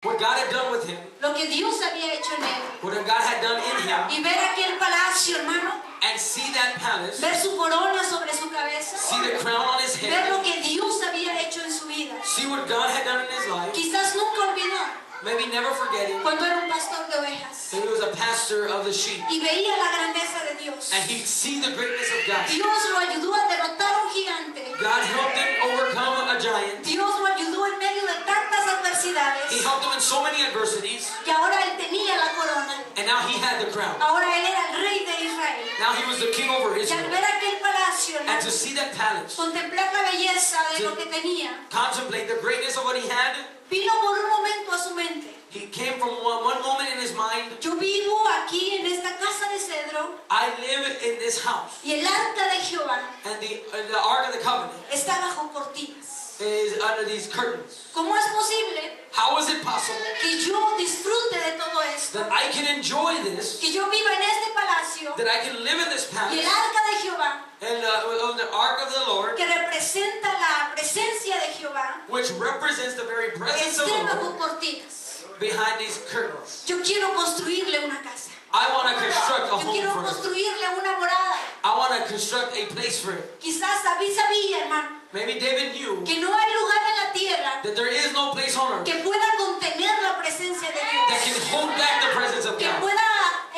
what God had done with him, lo que Dios había hecho en él, what God had done in him, y ver aquel palacio, hermano, and see that palace, ver su corona sobre su cabeza, see the crown on his ver head, lo que Dios había hecho en su vida. see what God had done in his life, Quizás nunca olvidó maybe never forgetting cuando era un pastor de ovejas that he was a pastor of the sheep, y veía la grandeza de Dios. and he'd see the greatness of God. Dios lo ayudó a derrotar a un gigante. God helped him overcome a giant. Dios lo ayudó en medio de tantas He adversidades helped him in so many adversities, que ahora él tenía la corona. and now he had the crown. Ahora él era el rey de Israel. Now he was the king over Y al Israel. ver aquel palacio, And hermano, to see that palace, contemplar la belleza de lo que tenía, contemplate the greatness of what he had, vino por un momento a su mente. he came from one moment in his mind, Yo vivo aquí en esta casa de cedro I live in this house, y el arca de Jehová and the Ark of the Covenant está bajo cortinas. is under these curtains. ¿Cómo es posible How is it possible que yo disfrute de todo esto? that I can enjoy this, Que yo viva en este palacio that I can live in this y palace, el arca de Jehová, and on the Ark of the Lord, que representa la presencia de Jehová, which represents the very presence of esté the bajo Lord, cortinas? behind these curtains? Yo quiero construirle una casa. I want to construct a Yo home quiero for him. construirle una morada. I want to construct a place for him. Quizás David sabía, hermano, Maybe David knew que no hay lugar en la tierra that there is no place on earth que pueda contener la presencia de that can Dios, hold back the presence of que God, pueda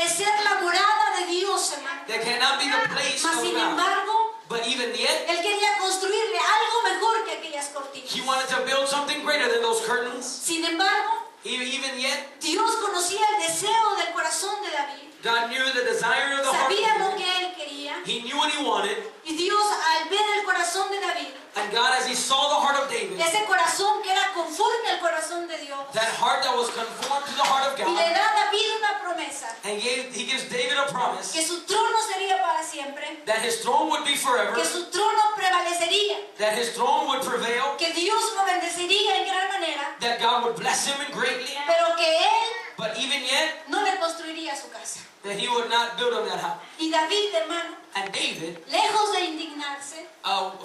ser la morada de Dios, hermano. that cannot be the place Mas of sin God. embargo, But even yet, él quería construirle algo mejor que aquellas cortinas. he wanted to build something greater than those curtains. Sin embargo, Even yet, Dios conocía el deseo del corazón de David. God knew the desire of the heart. Sabía lo que él quería. He knew what he wanted. Y Dios, al ver el corazón de David, And God, as he saw the heart of David, ese corazón que era conforme al corazón de Dios, that heart that was conformed to the heart of y le God, da a David una promesa, and he gives David a promise que su trono sería para siempre, that his throne would be forever, que su trono prevalecería, that his throne would prevail, que Dios lo bendeciría en gran manera, that God would bless him greatly, pero que él but even yet, no le construiría su casa. that he would not build him that house. Y David, hermano, And David, lejos de indignarse,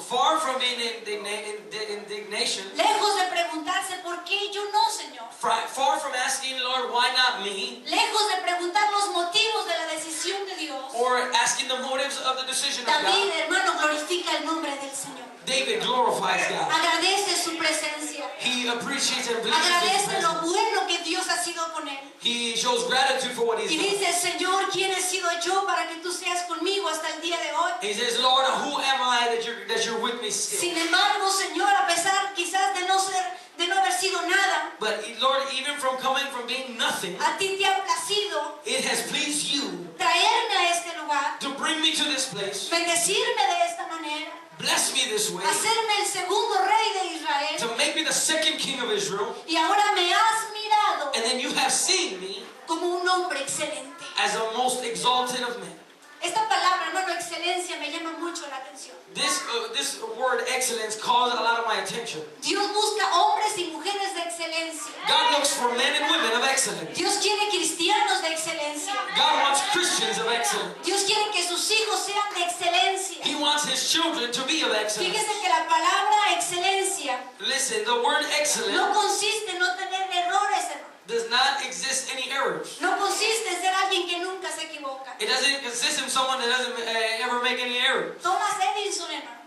far from being indignation, lejos de preguntarse por qué yo no, Señor, far from asking, Lord, why not me? lejos de preguntar los motivos de la decisión de Dios, Or asking the motives of the decision of David, God, hermano, glorifica el nombre del Señor. David glorifies God. Agradece su presencia. He appreciates and believes in his Agradece lo presence. bueno que Dios ha sido con él. He shows gratitude for what he's Y done. dice, Señor, ¿quién he sido yo para que tú seas conmigo hasta el día de hoy? He says, Lord, who am I that you're with me still? Sin embargo, Señor, a pesar quizás de no haber sido nada, But Lord, even from coming from being nothing, a ti te ha placido it has pleased you traerme a este lugar, to bring me to this place, bendecirme de esta manera, bless me this way, hacerme el segundo rey de Israel, to make me the second king of Israel, y ahora me has mirado and then you have seen me como un hombre excelente. as the most exalted of men. Esta palabra, hermano, excelencia, me llama mucho la atención. This word excellence calls a lot of my attention. Dios busca hombres y mujeres de excelencia. God looks for men and women of excellence. Dios quiere cristianos de excelencia. God wants Christians of excellence. Dios quiere que sus hijos sean de excelencia. He wants his children to be of excellence. Fíjese que la palabra excelencia Listen, the word no excellent consiste en no tener errores, hermano. does not exist any errors. No consiste en ser alguien que nunca se equivoca. It doesn't consist in someone that doesn't ever make any errors. Thomas Edison, hermano.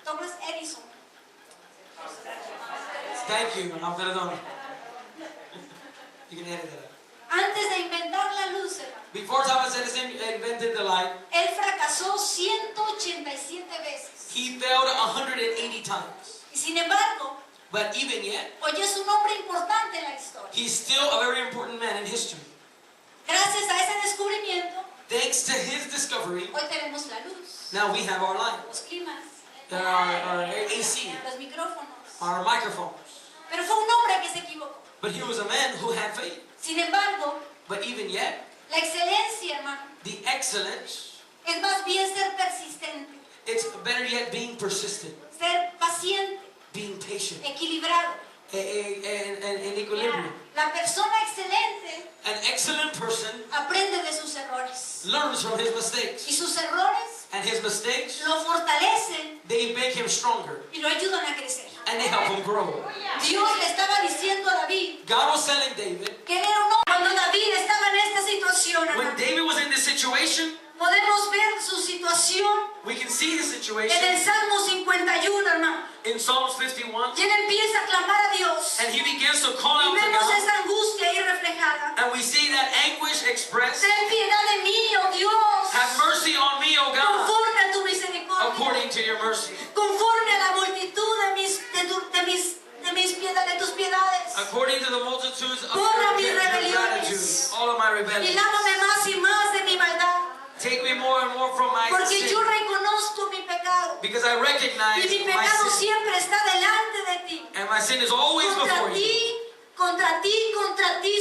Thomas Edison. Thank you. Perdón. You can edit that out. Antes de inventar la luz, hermano, Before Thomas Edison invented the light, él fracasó 187 veces. he failed 180 times. Y sin embargo, But even yet, hoy es un hombre importante en la historia. he's still a very important man in history. Gracias a ese descubrimiento, Thanks to his discovery, hoy tenemos la luz, now we have our light, los climas, our AC, los micrófonos. our microphones. Pero fue un hombre que se equivocó. But he was a man who had faith. Sin embargo, But even yet, la excelencia, hermano, the excellence, es más bien ser persistente, it's better yet being persistent, ser paciente, being patient, equilibrado. and equilibrium. La persona excelente An excellent person aprende de sus errores. learns from his mistakes. Y sus errores And his mistakes, lo fortalecen they make him stronger. y lo ayudan a crecer. And they help him grow. Dios le estaba diciendo a David God was telling David, que él era un hombre. Cuando David estaba en esta situación, when hermano, David was in this situation, podemos ver su situación we can see the en el situation Salmo 51, hermano. in Psalms 51. Y él empieza a clamar a Dios. And he begins to call Y out to vemos God. esa angustia ahí reflejada. And we see that anguish expressed. Ten piedad de mí, oh Dios, Have mercy on me, O God, conforme a tu misericordia, according to your mercy. conforme a la multitud de tus piedades. According to the multitudes of Borra mis your gratitude, rebeliones. all of my Y rebellions. lávame más y más de mi maldad, Take me more and more from my porque sin. yo reconozco mi pecado. Because I recognize Y mi my pecado sin. siempre está delante de ti. And my sin is always before you. Contra ti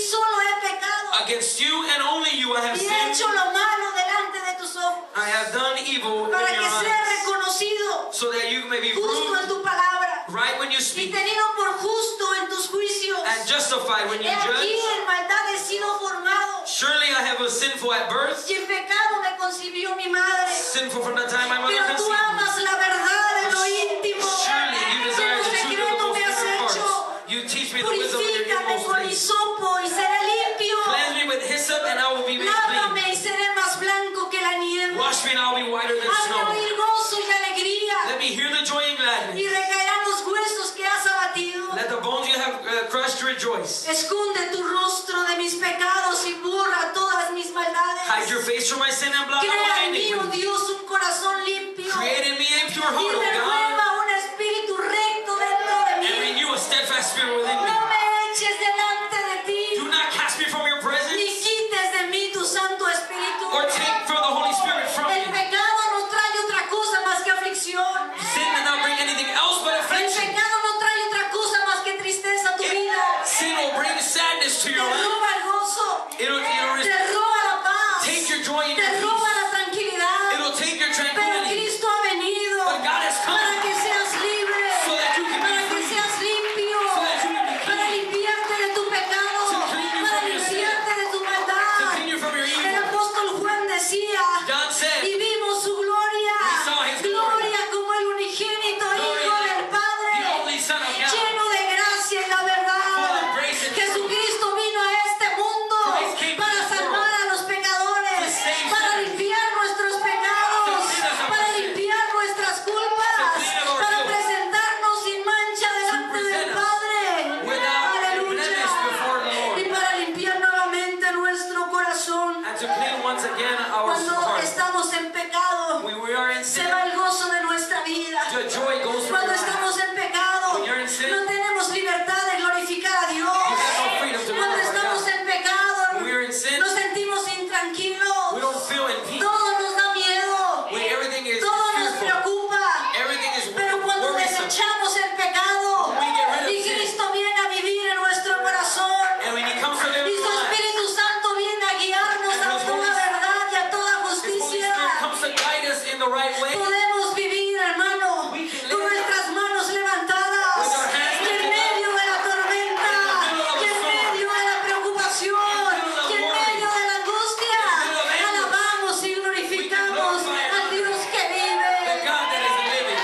solo he pecado. Against you and only you I have Y he sinned. hecho lo malo delante de tus ojos. I have done evil in Para your que sea eyes. reconocido So that you may be justo en proved tu palabra. right when you Y speak tenido por justo en tus juicios. and justified when you He aquí judge. en maldad he sido formado. Surely I have was sinful at birth, Y en pecado me concibió mi madre. sinful from the time my mother Pero tú conceived me. amas la verdad en lo íntimo. Surely you desire En lo the truth of the secreto most me has secret hecho. parts. You teach me the wisdom of your Purifícame inmost con things. hisopo y seré limpio. Cleanse me with hyssop and I will be made clean. Lávame y seré más blanco que la nieve. Wash me and I will be whiter than Hazme snow. oír gozo y alegría. Let me hear the joy and Y gladness. recaerán los huesos que has abatido. Let the bones you have crushed rejoice. Esconde tu rostro de mis pecados y borra todas mis maldades. Hide your face from my sin and blot out Crea my en mí, oh iniquity. Dios, un corazón limpio. Create in me a pure Y heart, O God, renueva un espíritu recto dentro de and mí. renew a steadfast spirit within me. No me eches delante de ti, Do not cast me from your ni presence, quites de mí tu Santo Espíritu. or take from the Holy Spirit from El me. pecado no trae otra cosa más que aflicción. Sin did not bring anything else but El affliction. pecado no trae otra cosa más que tristeza a tu vida. Sin will bring sadness to Te your life. roba el gozo, It'll te roba la paz, take your joy and te your roba peace. la tranquilidad. It'll take your Pero tranquility. Cristo ha venido But God has come para que seas libre, so that you can be para que free, seas limpio, so that you can be para clean, limpiarte de tu pecado, to clean you para from your sin, limpiarte de tu to maldad. clean you from your El evil. apóstol Juan decía, John said, y vimos su gloria, We saw his glory. gloria como el unigénito Glory Hijo like del the Padre, only Son of God, lleno de gracia y la verdad. full of grace and truth. Jesucristo vino a este mundo Christ came to para this salvar world a los pecadores, to save para sinners, limpiar nuestros pecados, to clean us of para our sin, limpiar nuestras culpas, to clean up our para guilt, presentarnos sin mancha delante del present us Padre. without Aleluya. blemish before the Lord. Y para limpiar nuevamente nuestro corazón. And to clean once again our Cuando heart. estamos en pecado, When we are in se sin, va el gozo de nuestra vida. the joy goes from Cuando your life. estamos en pecado, When you're in sin, no tenemos libertad de glorificar a Dios. you have no freedom to Cuando glorify estamos God. en pecado, When we are in sin, nos sentimos intranquilos. we don't feel in peace. Todo nos da miedo. When everything is Todo nos fearful, preocupa. everything is Pero cuando worrisome. desechamos el pecado We get rid of y sin. Cristo viene a vivir en nuestro corazón And when He comes to live y in su our lives, Espíritu Santo viene a guiarnos And a His toda Holy- verdad y a toda His Holy justicia, Spirit comes to guide us in the right way. podemos vivir, hermano, We can con live nuestras manos levantadas with our hands y en lifted up, medio de la tormenta, in the middle of y the en storm, medio de la preocupación, in the middle of y en worry, medio de la angustia. in the middle of anguish. Alabamos y glorificamos glorify al Dios que the vive. God that is living.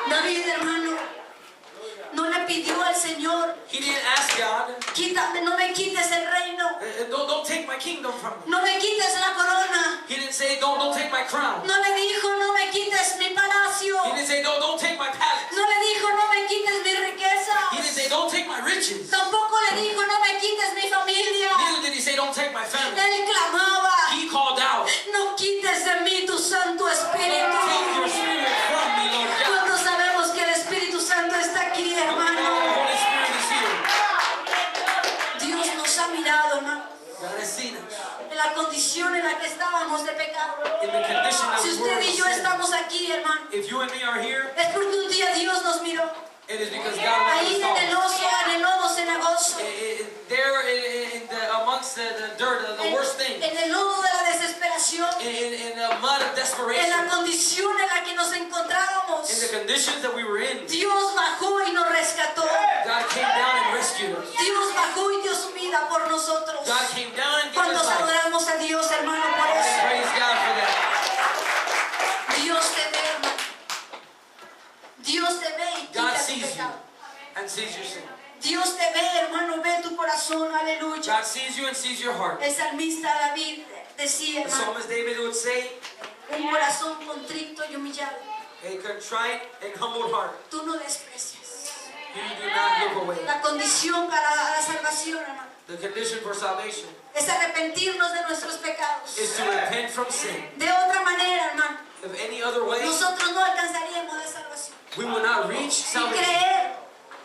David, hermano, no le pidió al Señor, He didn't ask God, quítame, no me quites el reino, don't take my kingdom from me. no me quites la corona, He didn't say, don't take my crown. no le dijo, no me quites mi palacio, He didn't say, don't take my palace. no le dijo, no me quites mi He didn't riqueza, say, don't take my riches. tampoco le dijo, no me quites mi familia. Neither did he say, don't take my family. Él clamaba, He called out, no quites de mí tu Santo Espíritu. take your spirit from me, Lord God. Cuando sabemos que el Espíritu Santo está aquí, The hermano, Holy Spirit is here. Dios nos ha mirado, hermano, God has seen us en la condición en la que estábamos de pecado. in the condition that Si we were usted in y yo sin. estamos aquí, hermano, If you and me are here, es porque un día Dios nos miró. it is because God Ahí wanted en el us oso, en el lodo cenagoso, there amongst the dirt, the worst thing, en el lodo de la desesperación, in the mud of en desperation, la condición en la que nos encontrábamos. in the conditions that we were in, Dios bajó y nos rescató. God came down and rescued us. Dios bajó y dio su vida por nosotros. God came down and gave Cuando us life. adoramos a Dios, hermano, por eso. Praise God for that. and sees your sin. Dios te ve, hermano, ve tu corazón, aleluya. God sees you and sees your heart. El salmista David decía, The hermano, psalmist David would say, un corazón contrito y humillado, a contrite and humbled heart, tú no desprecias. you do not look away. La condición para la salvación, hermano, The condition for salvation es arrepentirnos de nuestros pecados. is to repent from sin. De otra manera, hermano, Of any other way, nosotros no alcanzaríamos la salvación. we will not reach Y salvation creer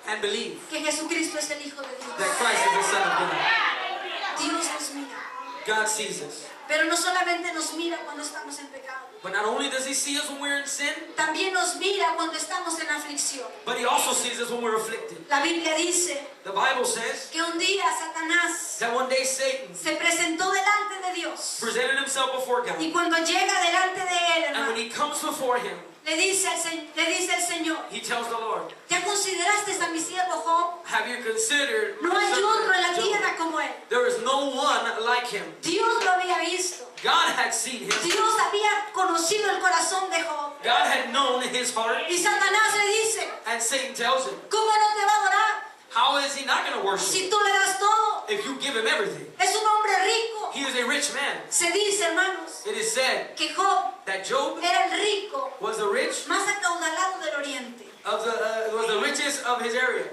and believe que Jesucristo es el Hijo de that Dios. Christ is the Son of God. Dios nos mira. God sees us. Pero no solamente nos mira cuando estamos en pecado. But not only does He see us when we're in sin, También nos mira cuando estamos en aflicción. but He also sees us when we're afflicted. La Biblia dice The Bible says que un día Satanás that one day Satan se presentó delante de Dios. presented himself before God. Y cuando llega delante de él, And hermano, when he comes before Him, le dice el Señor, He tells the Lord, ¿ya consideraste a mi siervo Job? have you considered No my hay otro en la servant tierra Job? como él. There is no one like him. Dios lo había visto. God had seen him. Dios había conocido el corazón de Job. God had known his heart. Y Satanás le dice, And Satan tells him, ¿cómo no te va a adorar how is he not going to worship si tú le das todo? if you give him everything? Es un hombre rico. He is a rich man. Se dice, hermanos, It is said que Job that Job era el rico was the rich más acaudalado del oriente. was the richest of his area.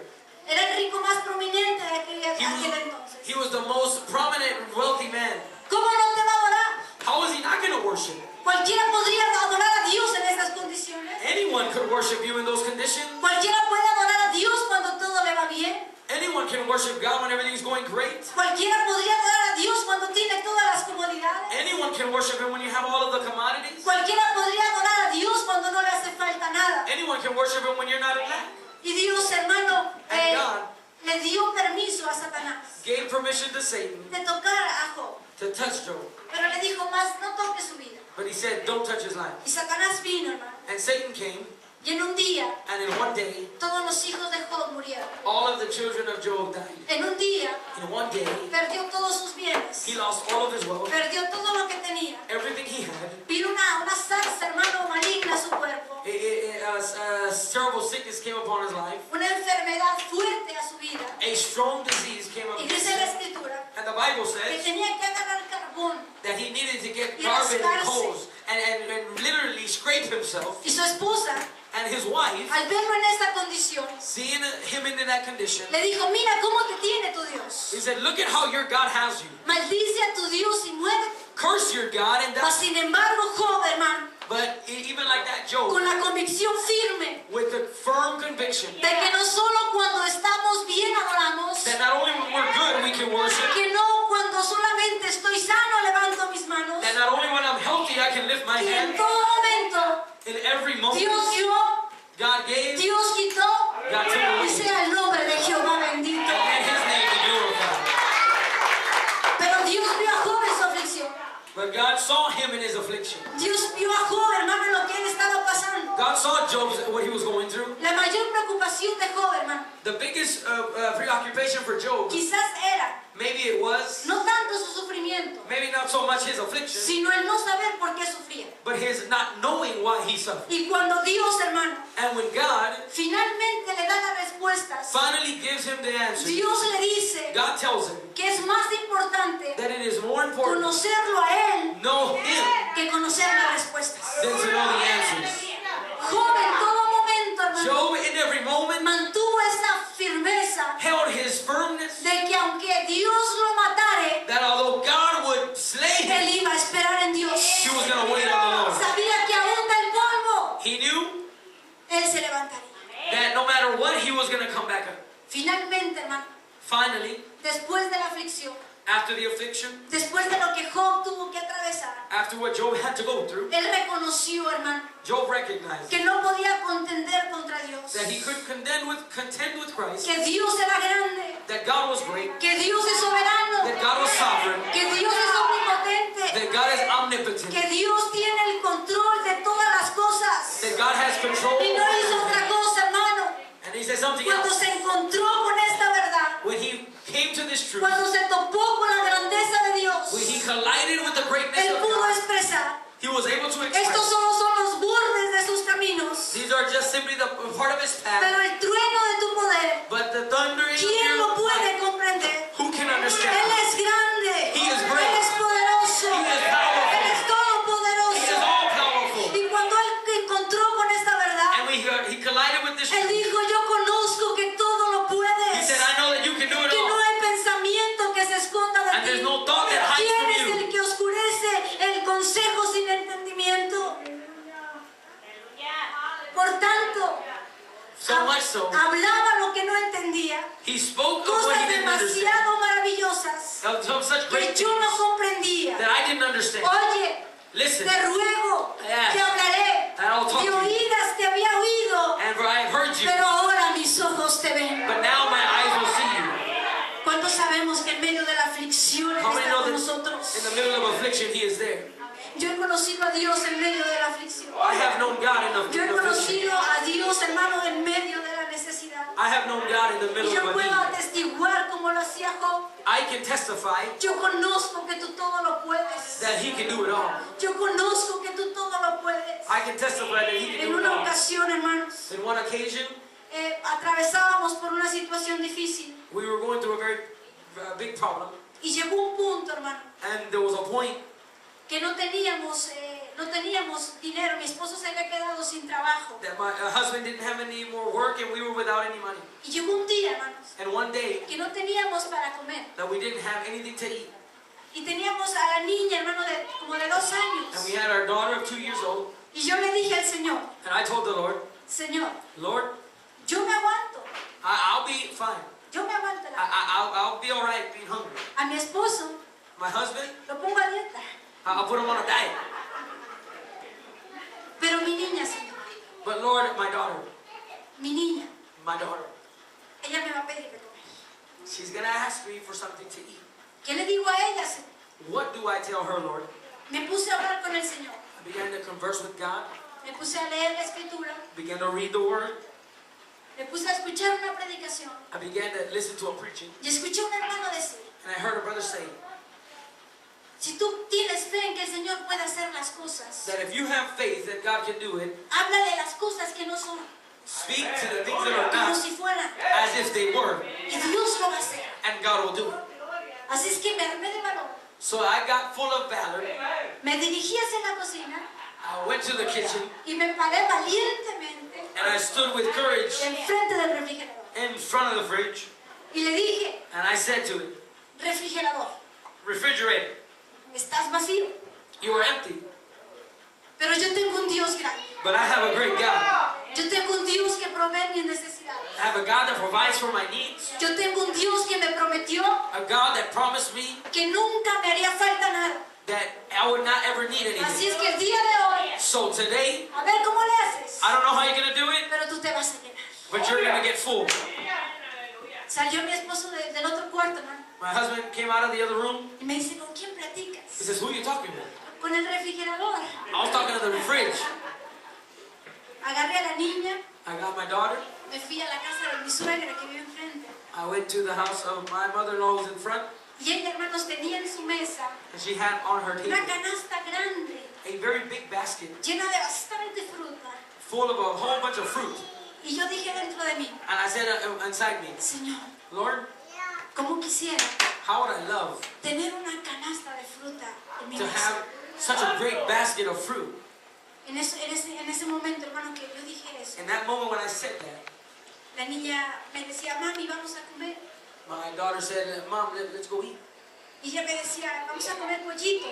Era el rico más prominente de aquel He entonces. was the most prominent, wealthy man. ¿Cómo no te va a adorar? How is he not going to worship? Cualquiera podría adorar a Dios en estas condiciones. Anyone could worship you in those conditions. Cualquiera puede adorar a Dios cuando todo le va bien. Anyone can worship God when everything's going great. Cualquiera podría adorar a Dios cuando tiene todas las comodidades. Anyone can worship Him when you have all of the commodities. Cualquiera podría adorar a Dios cuando no le hace falta nada. Anyone can worship Him when you're not in lack. Y Dios, hermano, And God le dio permiso a Satanás gave permission to Satan de tocar a Job. to touch Job. Pero le dijo más, no toque su vida. But he said, don't touch his life. Y Satanás vino, hermano. And Satan came, Y en un día, and in one day, todos los hijos de Job murieron. all of the children of Job died. En un día, In one day, perdió todos sus bienes. he lost all of his wealth, Perdió todo lo que tenía. everything he had. Vino una zarza, hermano, maligna a su cuerpo. A terrible sickness came upon his life. Una enfermedad fuerte a su vida. A strong disease came Y upon dice his la life. escritura And the Bible que says tenía que agarrar carbón. that he needed to get Y garbage and rascarse. coals and literally scrape himself. Y su esposa, And his wife, al verlo en esta condición, seeing him in that condition, le dijo, mira cómo te tiene tu Dios. he said, look at how your God has you. Maldice a tu Dios y muérete. Curse your God and Mas die. sin embargo, Job, hermano, But even like that, Job, con la convicción firme with the firm conviction de que no solo cuando estamos bien adoramos, that not only when we're good we can worship, que no cuando solamente estoy sano levanto mis manos, that not only when I'm healthy I can lift my que en hand, todo momento in every moment Dios dio, God gave, Dios quitó, God took y away, sea el nombre de Jehová bendito. and his name be glorified. Pero Dios vio a Job en su aflicción. But God saw him in his affliction. Dios vio a Job, hermano, en lo que él estaba pasando. God saw Job's what he was going through. La mayor preocupación de Job, hermano, The biggest preoccupation for Job, quizás era maybe it was, no tanto su sufrimiento, maybe not so much his affliction, sino el no saber por qué sufría. but his not knowing why he suffered. Y cuando Dios, hermano, And when God finalmente le da las respuestas, finally gives him the answer, Dios le dice God tells him que es más importante that it is more important conocerlo a él know him que conocer las respuestas. than to know the answers. Job en todo momento, hermano, Job in every moment mantuvo esa firmeza held his firmness de que aunque Dios lo matare, that although God would slay him, él iba a esperar en Dios. he was going to wait on the Lord. Sabía que aún del polvo, He knew él se levantaría. that no matter what, he was going to come back up. Finalmente, hermano, Finally, después de la aflicción, after the affliction, después de lo que Job tuvo que atravesar, after what Job had to go through, él reconoció, hermano, Job recognized que no podía contender contra Dios, that he could contend with Christ, que Dios era grande, that God was great, que Dios es soberano, that God was sovereign, que Dios es omnipotente, that God is omnipotent, que Dios tiene el control de todas las cosas. that God has control. Y no hizo otra cosa, hermano, And he said something cuando else. se encontró con esta verdad, When he came to this truth, cuando se topó con la grandeza de when he Dios, collided with the greatness él of pudo God, expresar, he was able to estos express. solo son los bordes de sus caminos, These are just simply the part of his path, pero el trueno de tu poder but So much so, hablaba lo que no entendía, he spoke of what cosas he didn't understand. demasiado maravillosas Of such que great yo no things comprendía. that I didn't understand. Oye, Listen, te ruego, Yes. te hablaré, and I'll talk de to you. oídas te había oído, And for I have heard you, pero ahora mis ojos te ven. but now my eyes will see you. ¿Cuántos sabemos que en medio de la aflicción Él How many está know con that nosotros? in the middle of affliction he is there? Yo he conocido a Dios en medio de la aflicción. I have known God in the Yo he affliction. conocido a Dios, hermano, en medio de la necesidad. I have known God in the Y middle yo of a puedo need. atestiguar como lo hacía Job. I can testify Yo conozco que tú todo lo puedes. that he can do it all. Yo conozco que tú todo lo puedes. I can testify that he can En do it una all. ocasión, hermanos, In one occasion, atravesábamos por una situación difícil. we were going through a very big problem, Y llegó un punto, hermano, and there was a point que no teníamos dinero. Mi esposo se había quedado sin trabajo. that my husband didn't have any more work, and we were without any money. Y llegó un día, hermanos, And one day, que no teníamos para comer. that we didn't have anything to eat, Y teníamos a la niña, hermano, como de 2 años. and we had our daughter of 2 years old, Y yo le dije al Señor, and I told the Lord, Señor, Lord, yo me aguanto. I'll be fine. Yo me aguanto. I'll be all right being hungry. A mi esposo My husband, lo pongo a dieta. I'll put him on a diet. Pero mi niña, Señor, But Lord, my daughter, ella me va a pedir de comer. she's gonna ask me for something to eat. ¿Qué le digo a ella, Señor? What do I tell her, Lord? Me puse a hablar con el Señor. I began to converse with God, Me puse a leer la escritura. began to read the Word, Me puse a escuchar una predicación. I began to listen to a preaching, Y escuché a un hermano decir, and I heard a brother say si tú tienes fe en que el Señor puede hacer las cosas, that if you have faith that God can do it, háblale las cosas que no son, speak to the things that are como not si fueran. as if they were, Y Dios lo va a hacer. and God will do it. Así es que me armé de valor. So I got full of valor. Me dirigí hacia la cocina I went to the kitchen, y me paré valientemente and I stood with courage enfrente del refrigerador. in front of the fridge, Y le dije, and I said to it, refrigerador, refrigerator, estás vacío. you are empty, Pero yo tengo un Dios grande. but I have a great God. Yo tengo un Dios que provee mis necesidades. I have a God that provides for my needs, Yo tengo un Dios que me prometió a God that promised me que nunca me haría falta nada. that I would not ever need Así anything. es que el día de hoy, So today, a ver cómo le haces. I don't know how you're going to do it, Pero tú te vas a llenar. but you're going to get full. Salió mi esposo del otro cuarto, hermano, My husband came out of the other room. y me dice, ¿con quién He platicas? says, who are you talking with? Con el refrigerador. I was talking to the fridge. Agarré a la niña, I got my daughter. me fui a la casa de mi suegra que vive enfrente. I went to the house of my mother-in-law who's in front, Y ella, hermanos, tenía en su mesa and she had on her una table canasta grande, a very big basket llena de bastante fruta. full of a whole bunch of fruit. Y yo dije dentro de mí, And I said inside me, Señor, Lord, ¿cómo quisiera how would I love tener una canasta de fruta en mi to mesa? have such a great basket of fruit? En ese momento, hermano, que yo dije eso, In that moment when I said that, la niña me decía, mami, vamos a comer. my daughter said, Mom, let's go eat. Y ella me decía, vamos a comer pollito.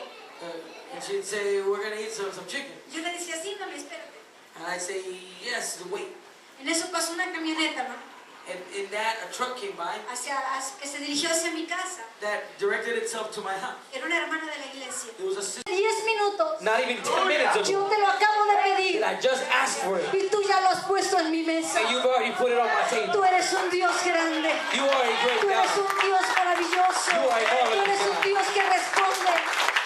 And she'd say, we're going to eat some chicken. Yo le decía, sí, mami, espérate. And I'd say, yes, wait. En eso pasó una camioneta, ¿no? And in that, a truck came by Que se dirigió hacia mi casa. that directed itself to my house. Era una hermana de la iglesia. It was a sister. 10 minutos. Not even 10 minutes ago. Yo te lo acabo de pedir. I just asked for it. Y tú ya lo has puesto en mi mesa. And you've already put it on my table. Tú eres un Dios grande. You are a great Tú eres God. un Dios maravilloso. You are a Tú marvelous eres un God. Dios que responde.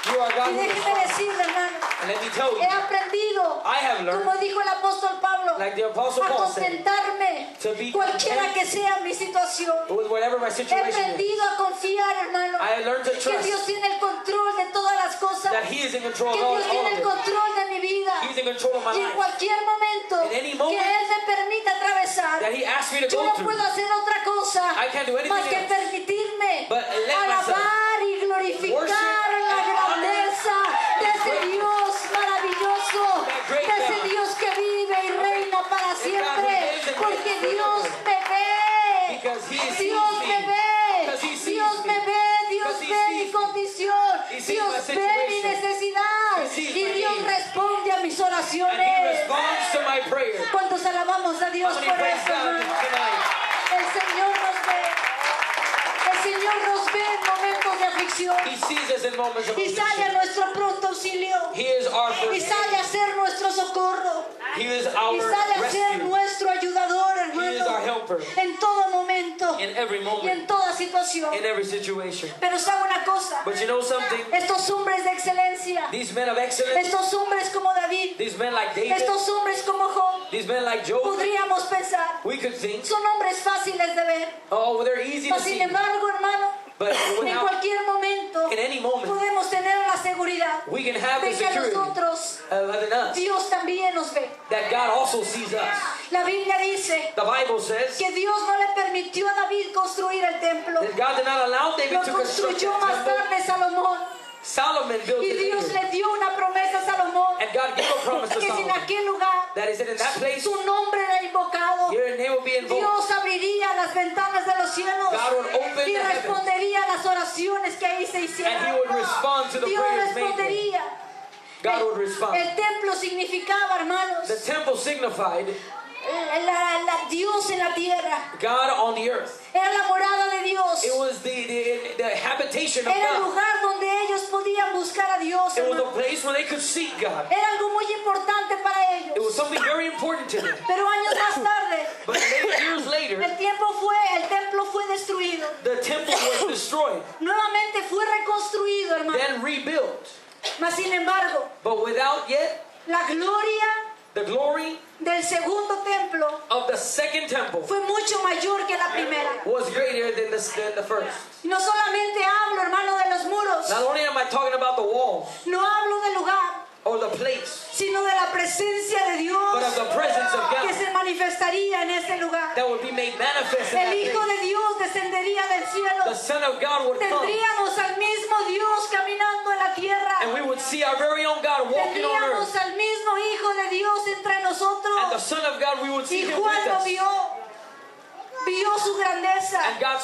You are God Y who déjeme responds. decirle, hermano, And let me tell he you, aprendido, I have learned, como dijo el apóstol Pablo, like the Apostle a Paul said, contentarme, to be cualquiera content que sea mi situación. with whatever my He situation is. aprendido a confiar, hermano, I learned to que trust Dios tiene el control de todas las cosas, that He is in control que of all Dios tiene of el it. control de mi vida. He's in control of my Y en life. cualquier momento In any que moment Él me permita atravesar, That He asked me to yo go no through. puedo hacer otra cosa I can't do anything más que else permitirme but let alabar y glorificar worship la and honor grandeza de ese greatness. Dios maravilloso, That great de ese God. Dios que vive y reina para who siempre, lives and porque reigns Dios forever. me ve, Because He sees Dios me me. ve, Because He sees Dios me. me ve, Dios Because He ve sees mi me. condición, He sees Dios my ve mi situation. necesidad He sees y my Dios need. responde a mis oraciones. oraciones. responds to my prayer. ¿Cuántos alabamos a Dios How many por praise eso, God hermano? tonight? El Señor nos ve. El Señor nos ve en momentos de aflicción. He sees us in moments of Y sale a affliction. nuestro pronto auxilio. He is our Y first sale a aid. ser nuestro socorro. He is Y our sale a ser rescue. nuestro ayudador, He is our hermano. helper En todo momento. in every Y moment, en toda situación. in every situation. Pero sabe una cosa. But you know something? Estos hombres de excelencia. These men of excellence, Estos hombres como David. these men like David, Estos hombres como Job. these men like Job, Podríamos pensar. we could think, Son hombres fáciles de ver. oh, they're easy to Mas sin see. embargo, hermano, But en without, cualquier momento in any moment, podemos tener la seguridad we can have the de que a security nosotros in us Dios también nos ve. that God also sees us. La Biblia dice The Bible says que Dios no le permitió a David construir el templo. that God did not allow David Lo to construct the construyó más temple. tarde Salomón. Solomon built Y it Dios later. le dio una promesa a Salomón. And God gave a promise to Que si en Solomon aquel lugar that is in that place, su nombre era invocado, your name will be invoked. Dios abriría las ventanas de los cielos God would open y the heavens. respondería a las oraciones que ahí se And hicieron. he would respond to the Dios prayers made there. respondería. God would respond. El templo significaba, hermanos, The temple signified Dios en la tierra. God on the earth. Era la morada de Dios. It was the habitation of Era el God. lugar donde ellos podían buscar a Dios, It was a hermano. place where they could seek God. Era algo muy importante para It was ellos. something very important to them. Pero años más tarde, But years later, el templo fue destruido. the temple was destroyed, Nuevamente fue reconstruido, hermano. then rebuilt. Mas sin embargo, But without yet la gloria the glory del segundo templo of the second temple fue mucho mayor que la primera. was greater than the first. Y no solamente hablo, hermano, de los muros, Not only am I talking about the walls no hablo del lugar, or the place, sino de la presencia de Dios but of the presence of que God se manifestaría en ese lugar. that would be made manifest in El that Hijo place. de Dios descendería del The cielo. Son of God would come, Tendríamos al mismo Dios caminando en la tierra. and we would see our very own God walking on Tendríamos earth. al mismo Hijo de Dios entre And the nosotros. Son of God, we would see Y Him Juan with lo us. vio su grandeza. And Juan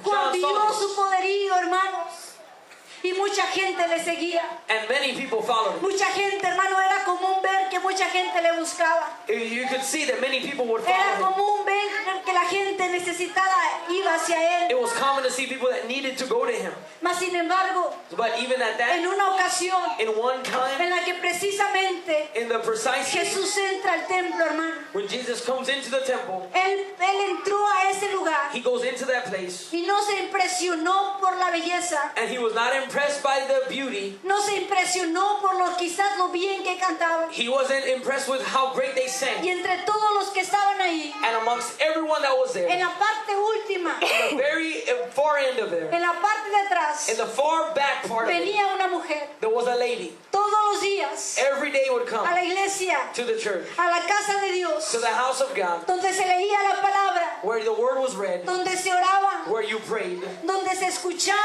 John vio saw su this. poderío, hermanos. Y mucha gente le seguía. And many people followed Him. Mucha gente, hermano, era común ver que mucha gente le buscaba. You could see that many people would Era follow Him. común ver que la gente necesitada iba hacia él. It was common to see people that needed to go to Him. Mas sin embargo, But even at en that, una ocasión in one time, en la que precisamente in the precise day Jesús entra al templo, hermano, when Jesus comes into the temple, él entró a ese lugar He goes into that place, y no se impresionó por la belleza, and He was not impressed by the beauty. no se impresionó por quizás lo bien que cantaban. He wasn't impressed with how great they sang. Y entre todos los que estaban ahí, And amongst everyone that was there, en la parte última, the very far end of there, en la parte de atrás, in the far back part of it, venía una mujer there was a lady. todos los días Every day would a come la iglesia, to the church, a la casa de Dios, to the house of God, donde se leía la palabra, where the word was read, donde se oraba, where you prayed, donde se escuchaba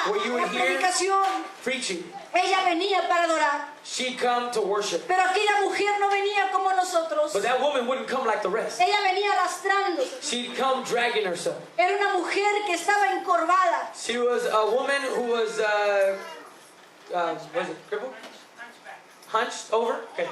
Where you la would hear- predicación. preaching. Ella venía para adorar, She'd come to worship. pero aquella mujer no venía como nosotros. But that woman wouldn't come like the rest. Ella venía arrastrándose. She'd come dragging herself. Era una mujer que estaba encorvada. She was a woman who was, was it crippled? Hunched over? Okay.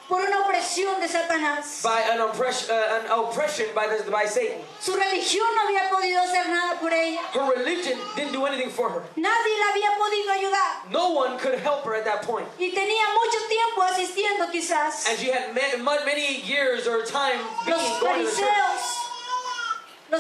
Por una opresión de Satanás. By an oppression by Satan. Su religión no había podido hacer nada por ella. Her religion didn't do anything for her. Nadie la había podido ayudar. No one could help her at that point. Y tenía mucho tiempo asistiendo quizás. And she had many years or time being Los going to the church.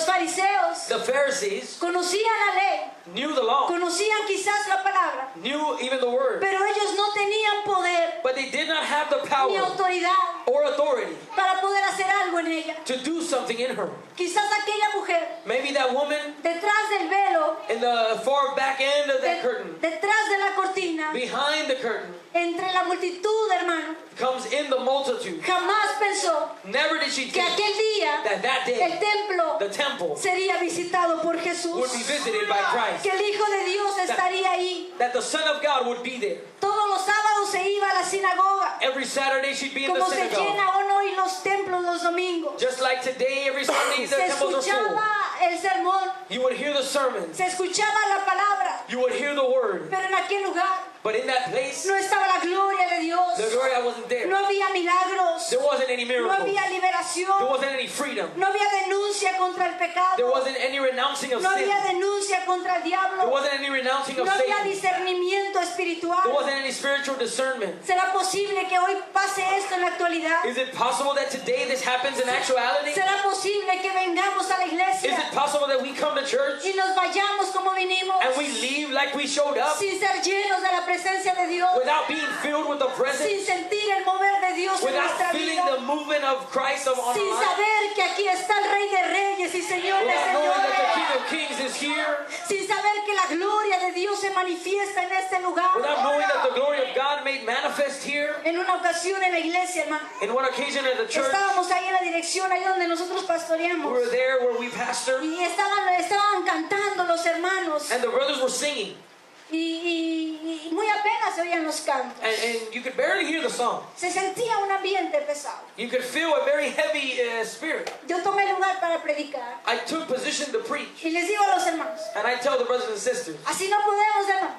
fariseos The Pharisees conocían la ley, knew the law, conocían quizás la palabra, knew even the word, pero ellos no tenían poder but they did not have the ni power autoridad or authority para poder hacer algo en ella. to do something in her. Quizás aquella mujer, Maybe that woman detrás del velo, in the far back end of that curtain, detrás de la cortina, behind the curtain, entre la multitud, hermano, comes in the multitude. jamás pensó Never did she que think aquel día that el day templo the temple sería visitado por would be Jesús, visited by Christ, que el Hijo de Dios estaría ahí. that the Son of God would be there. Todos los sábados se iba a la sinagoga, Every Saturday she'd be in the como se synagogue. llena aún hoy los templos los domingos. Just like today, every Sunday the Se temples are full. escuchaba el sermón, You would hear the sermons. se escuchaba la palabra, You would hear the word. pero en aquel lugar But in that place, no estaba la gloria de Dios, the glory wasn't there. no había milagros, There wasn't any no miracles. había There liberación, wasn't any freedom. no había denuncia contra el There pecado, wasn't any renouncing of no sin. había denuncia contra el There diablo, wasn't any renouncing of no había Satan. discernimiento There espiritual. wasn't any spiritual discernment. ¿Será posible que hoy pase esto en la actualidad? Is it possible that today this happens in actuality? ¿Será posible que vengamos a la Is iglesia it possible that we come to church y nos vayamos como vinimos, and we leave like we showed up sin ser llenos de la presencia de Dios, without being filled with the presence, sin sentir el mover de Dios en without nuestra feeling vida, the movement of Christ on our sin life, saber que aquí está el Rey de Reyes y Señor de without knowing that the King Señores, of Kings is here, sin saber que la gloria de Dios se manifiesta en este lugar? without knowing that the glory of God made manifest here? En una ocasión en la iglesia, hermano, In one occasion at the church, estábamos ahí en la dirección, ahí donde nosotros we pastoreamos, were there where we pastor, y estaban cantando los hermanos, and the brothers were singing, y muy apenas se oían los cantos. and you could barely hear the song. Se sentía un ambiente pesado. You could feel a very heavy spirit. Yo tomé lugar para predicar I took position to preach, y les digo a los hermanos, and I tell the brothers and sisters, así no podemos, hermano,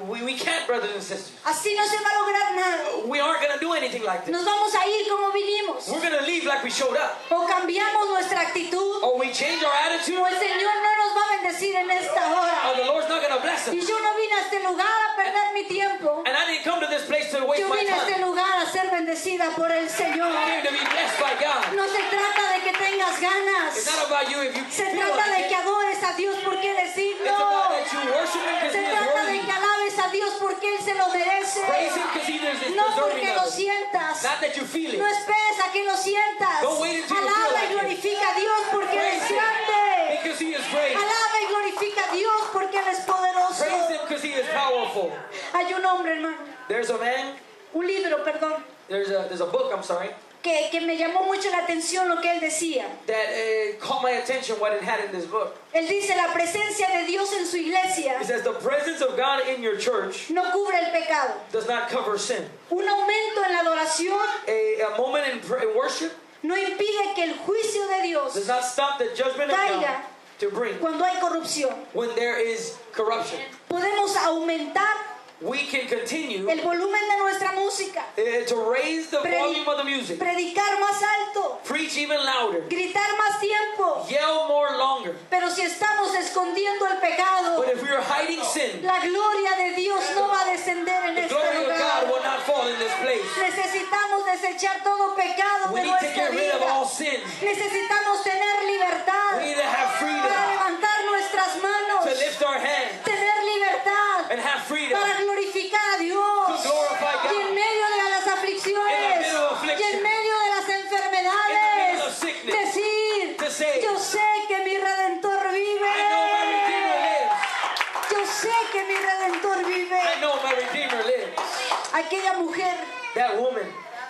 we can't, brothers and sisters. así no se va a lograr nada. We aren't going to do anything like this. Nos vamos a ir como vinimos, We're going to leave like we showed up. o cambiamos nuestra actitud, Or we change our attitude, o el Señor no nos va a bendecir en esta or hora. the Lord's not going to bless Y us. yo no vine a este lugar a perder mi tiempo, And I didn't come to this place to waste yo my vine a este time. lugar a ser bendecida por el Señor. I came to be blessed by God. No se trata de que tengas It's ganas, not about you if you se feel trata de like que it. adores a Dios porque Él es It's digno. about that you worship Him because Se He is trata de worthy. que alabes a Dios porque Él se lo merece. Praise Him because He is No deserving porque lo of it. sientas. Not that you feel No it. esperes a que lo sientas. Don't wait until you feel Alaba y like it. glorifica a Dios porque Él es Praise Him grande. because He is great. Alaba y glorifica a Dios porque Él es poderoso. Praise Him because He is powerful. Hay un hombre, hermano, There's a man, un libro, perdón, there's a book, I'm sorry, que me llamó mucho la atención lo que él decía. that caught my attention what it had in this book. Él dice, la presencia de Dios en su iglesia It says the presence of God in your church no cubre el pecado. does not cover sin. Un aumento en la adoración A moment in worship no impide que el juicio de Dios does not stop the judgment of God caiga to bring cuando hay corrupción. when there is corruption. Podemos aumentar We can continue el volumen de nuestra música, to raise the volume of the music, predicar más alto, preach even louder, gritar más tiempo, yell more longer. pero si estamos escondiendo el pecado, But if we are hiding sin, la gloria de Dios no va a descender en the este glory of God lugar. will not fall in this place. Necesitamos desechar todo pecado We de need to nuestra get rid of vida. all sin. Necesitamos tener libertad We need to have para freedom, levantar nuestras manos, to lift our hands tener libertad and have freedom. para glorificar a Dios. To glorify God. Y en medio de las aflicciones, In the middle of y affliction. en medio de las In the enfermedades, middle of sickness. decir, To say, yo sé que mi Redentor vive. I know my Redeemer lives. Yo sé que mi Redentor vive. I know my Redeemer lives. Aquella mujer That woman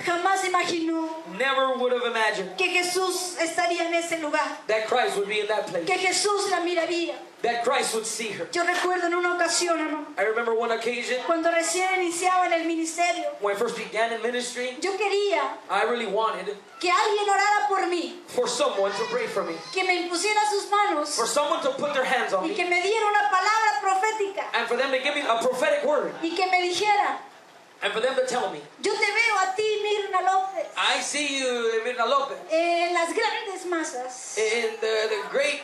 jamás imaginó never would have imagined que Jesús estaría en ese lugar, that Christ would be in that place, que Jesús la miraría. that Christ would see her. Yo recuerdo en una ocasión, hermano, I remember one occasion cuando recién iniciaba en el ministerio, when I first began in ministry, yo quería I really wanted que alguien orara por mí, for someone to pray for me, que me impusiera sus manos for someone to put their hands on y me, que me diera una palabra profética and for them to give me a prophetic word, y que me dijera, and for them to tell me, yo te veo a ti, Mirna López, I see you, Mirna Lopez, en las grandes masas, in the great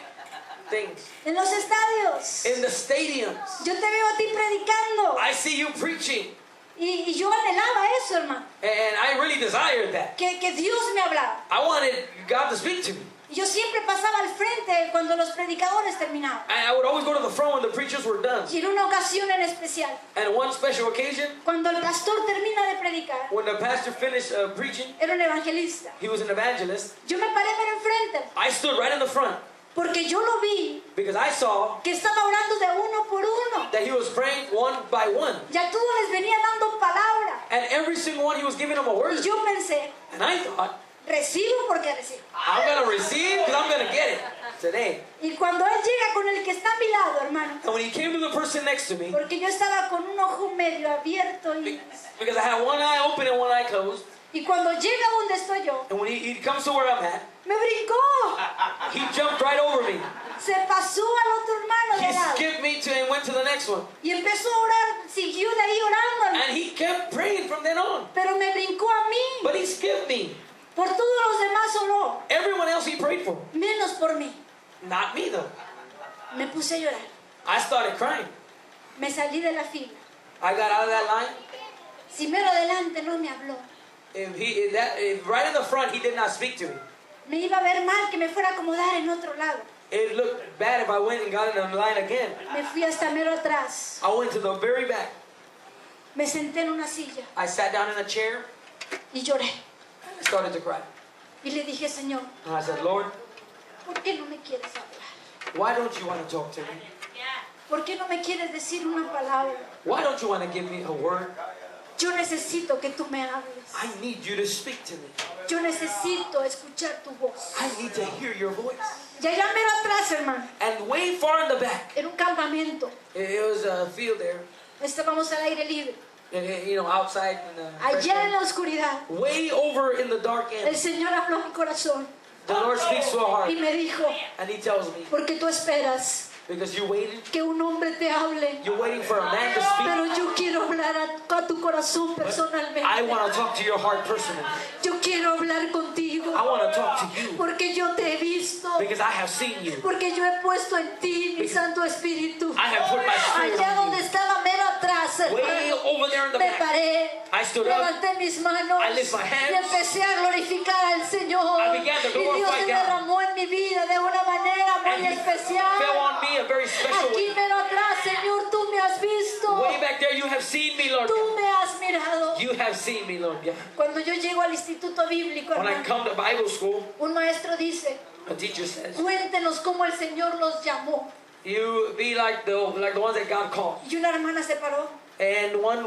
things, en los estadios. in the stadiums. Yo te veo a ti predicando. I see you preaching, Y yo anhelaba eso, hermano, and I really desired that. que Dios me hablara. I wanted God to speak to me. Y yo siempre pasaba al frente cuando los predicadores terminaban. I would always go to the front when the preachers were done. Y en una ocasión en especial, And one special occasion, cuando el pastor termina de predicar, when the pastor finished preaching, era un evangelista. he was an evangelist. Yo me paré para enfrente I stood right in the front porque yo lo vi because I saw que estaba orando de uno por uno. that he was praying one by one. Ya todos les venía dando palabra. And every single one, he was giving them a Y word. yo pensé, And I thought, recibo porque recibo. I'm going to receive because I'm going to get it today. Y cuando él llega con el que está a mi lado, hermano, And when he came to the person next to me, porque yo estaba con un ojo medio abierto because I had one eye open and one eye closed, y cuando llega donde estoy yo, and when he comes to where I'm at, me brincó. he jumped right over me. Se pasó al otro hermano de He al lado. skipped me to and went to the next one. Y empezó a orar, siguió de ahí orando, hermano. And he kept praying from then on. Pero me brincó a mí. But he skipped me. Por todos los demás oró, Everyone else he prayed for. menos por mí. Not me though. Me puse a llorar. I started crying. Me salí de la fila. I got out of that line. Si mero adelante no me habló. If right in the front, he did not speak to me. Me iba a ver mal que me fuera a acomodar en otro lado. It looked bad if I went and got in the line again. Me fui hasta mero atrás. I went to the very back. Me senté en una silla I sat down in a chair y lloré. and I started to cry. Y le dije, Señor, And I said, Lord, ¿por qué no me quieres hablar? why don't you want to talk to me? ¿Por qué no me quieres decir una palabra? Why don't you want to give me a word? Yo necesito que tú me hables. I need you to speak to me. Yo necesito escuchar tu voz. I need to hear your voice. Y allá mero atrás, hermano, And way far in the back, en un campamento, it was a field there, estábamos al aire libre. and, outside in the fresh Allá en air. la oscuridad, Way over in the dark el end, Señor habló a mi corazón the Lord speaks to our y heart, me dijo, and He tells me, porque tú esperas because you waited, que un hombre te hable, you're waiting for a man to speak. pero yo quiero hablar a tu corazón I personalmente. want to talk to your heart personally. Yo quiero hablar contigo, I want to talk to you porque yo te he visto, because I have seen you. porque yo he puesto en ti mi Santo Espíritu. I have put my spirit Allá on donde you. estaba mero atrás, Way hermano, over there in the me back. paré, I stood up. levanté mis manos I lift my hands. y empecé a glorificar al Señor. I began to Y Dios glorify se God. derramó en mi vida de una manera muy And He especial. fell on me a very special Aquí way. mero atrás, Señor, tú me has visto, Way back there, you have seen me, Lord. tú me has mirado. You have seen me, Lord. Yeah. Cuando yo llego al instituto bíblico, When I hermano, come to Bible school, un maestro dice, a teacher says, cuéntenos cómo el Señor los llamó. you be like the ones that God called. Y una hermana se paró And one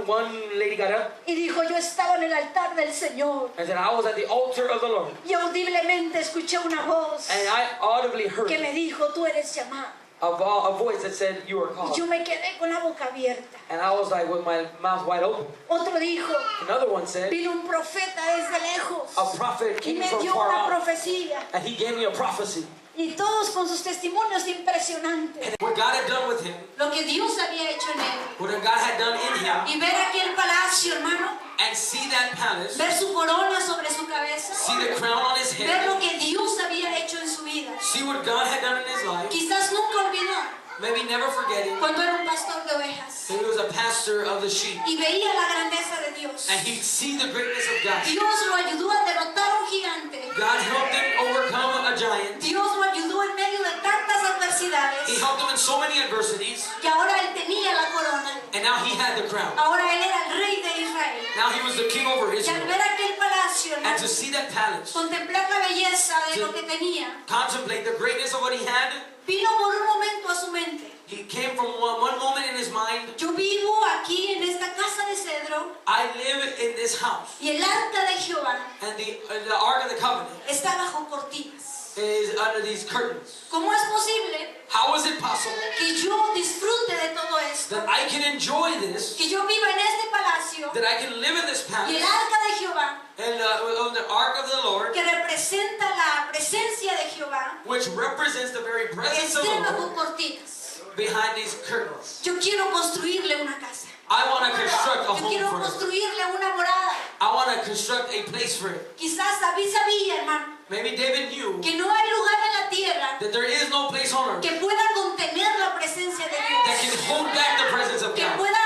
lady got up y dijo, yo estaba en el altar del Señor and said, I was at the altar of the Lord. y audiblemente escuché una voz And I audibly heard que me dijo, tú eres llamado. a voice that said, you are Y called. yo me quedé con la boca abierta. And I was like with my mouth wide open. Otro dijo, Another one said, vino un profeta desde lejos a prophet y came me from dio far una off. profecía. And he gave me a prophecy. Y todos con sus testimonios impresionantes. What God had done with him, Lo que Dios había hecho en él. what God had done in him, Y ver aquel palacio, hermano. and see that palace, Ver su corona sobre su cabeza. see the crown on his Ver head, lo que Dios había hecho en su vida. see what God had done in his life, Quizás nunca olvidó maybe never forgetting cuando era un pastor de ovejas. that he was a pastor of the sheep, Y veía la grandeza de Dios. and he'd see the greatness of God. Dios lo ayudó a derrotar a un gigante. God helped him overcome a giant. Dios lo ayudó en medio de tantas adversidades. He helped him in so many adversities, Que ahora él tenía la corona. and now he had the crown. Ahora él era el rey de Israel. Now he was the king over Y al Israel. ver aquel palacio, And hermano, to see that palace, contemplar la belleza de lo que tenía, contemplate the greatness of what he had, vino por un momento a su mente. he came from one moment in his mind, Yo vivo aquí en esta casa de cedro I live in this house, y el arca de Jehová and the Ark of the Covenant está bajo cortinas. is under these curtains. ¿Cómo es posible How is it possible que yo disfrute de todo esto? that I can enjoy this, Que yo viva en este palacio that I can live in this y palace, el arca de Jehová, and on the Ark of the Lord, que representa la presencia de Jehová, which represents the very presence of esté the bajo Lord cortinas? behind these curtains? Yo quiero construirle una casa. I want to construct a Yo home quiero for him. construirle una morada. I want to construct a place for him. Quizás David sabía, hermano, Maybe David knew que no hay lugar en la tierra that there is no place on earth que pueda contener la presencia de that Dios, can hold back the presence of que God, pueda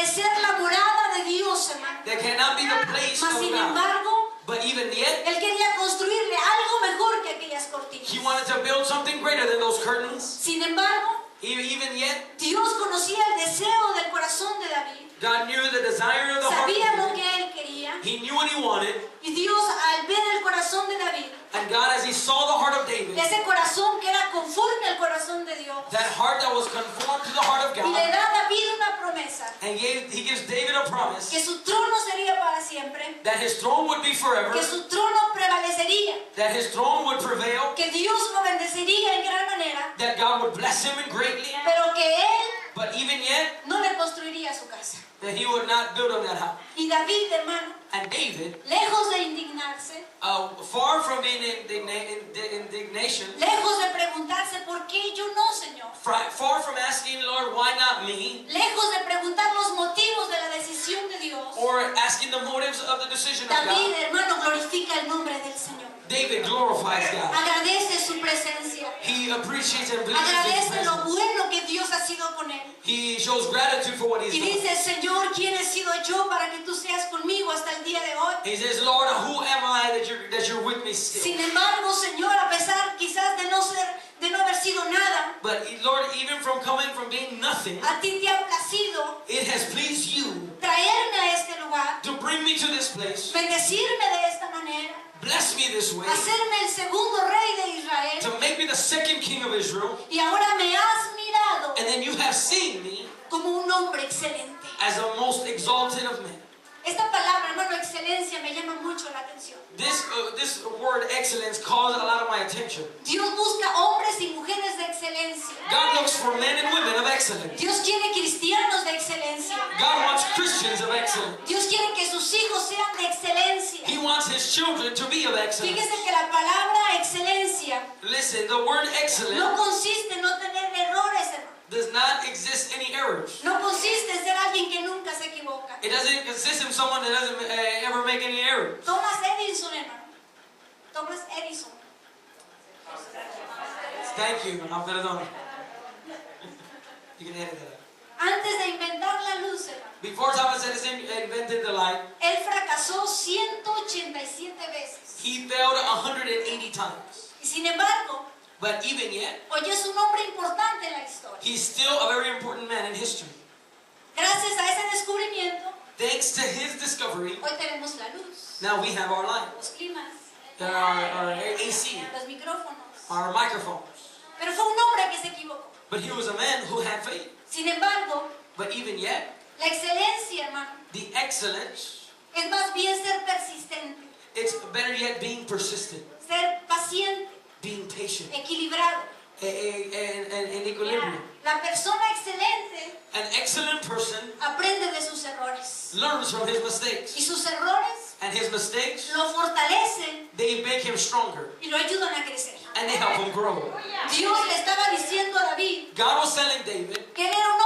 ser la morada de Dios, hermano. that cannot be the place Mas of sin God. embargo, But even yet, él quería construirle algo mejor que aquellas he cortinas. wanted to build something greater than those curtains. Sin embargo, Even yet, Dios conocía el deseo del corazón de David. God knew the desire of the heart. Sabía lo of que David. él quería. He knew what he wanted. Y Dios, al ver el corazón de David, And God, as he saw the heart of David, ese corazón que era conforme al corazón de Dios, that heart that was conformed to the heart of y le God, da a David una promesa, and he gives David a promise que su trono sería para siempre, that his throne would be forever, que su trono prevalecería, that his throne would prevail, que Dios lo bendeciría en gran manera, that God would bless him greatly. pero que él But even yet, no le construiría su su casa. that he would not build him that house. Y David, hermano, And David, lejos de indignarse, far from being indignation, lejos de preguntarse por qué yo no, Señor, far from asking, Lord, why not me? lejos de preguntar los motivos de la decisión de Dios, Or asking the motives of the decision of David, God. hermano, glorifica el nombre del Señor. David glorifies God. Agradece su presencia. He appreciates and believes in His Agradece lo presence. bueno que Dios ha sido con él. He shows gratitude for what He's Y done. dice, Señor, ¿quién he sido yo para que tú seas conmigo hasta el día de hoy? He says, Lord, who am I that you're with me still? Sin embargo, Señor, a pesar quizás de no haber sido nada, But Lord, even from coming from being nothing, a ti te ha placido it has pleased you traerme a este lugar, to bring me to this place, bendecirme de esta manera, bless me this way, hacerme el segundo rey de Israel. to make me the second king of Israel, Y ahora me has mirado and then you have seen me como un hombre excelente. as the most exalted of men. Esta palabra, hermano, excelencia, me llama mucho la atención. This word excellence calls a lot of my attention. Dios busca hombres y mujeres de excelencia. God looks for men and women of excellence. Dios quiere cristianos de excelencia. God wants Christians of excellence. Dios quiere que sus hijos sean de excelencia. He wants His children to be of excellence. Fíjese que la palabra excelencia Listen, the word no excellent consiste en no tener errores, hermano. does not exist any errors. No consiste en ser alguien que nunca se equivoca. It doesn't consist in someone that doesn't ever make any errors. Thomas Edison, hermano. Thomas Edison. Thank you. Perdón. You can edit that. Antes de inventar la luz, hermano, Before Thomas Edison invented the light, él fracasó 187 veces. he failed 180 times. Y sin embargo, But even yet, hoy es un hombre importante en la historia. he's still a very important man in history. Gracias a ese descubrimiento, Thanks to his discovery, hoy tenemos la luz, now we have our light, los climas, our AC, los micrófonos. our microphones. Pero fue un hombre que se equivocó. But he was a man who had faith. Sin embargo, But even yet, la excelencia, hermano, the excellence, es más bien ser persistente, it's better yet being persistent, ser paciente, being patient, equilibrado. and equilibrium. La persona excelente An excellent person aprende de sus errores. learns from his Y mistakes. sus errores And his mistakes, lo fortalecen they make him stronger. y lo ayudan a crecer. And they help him grow. Dios le estaba diciendo a David God was telling David que él era un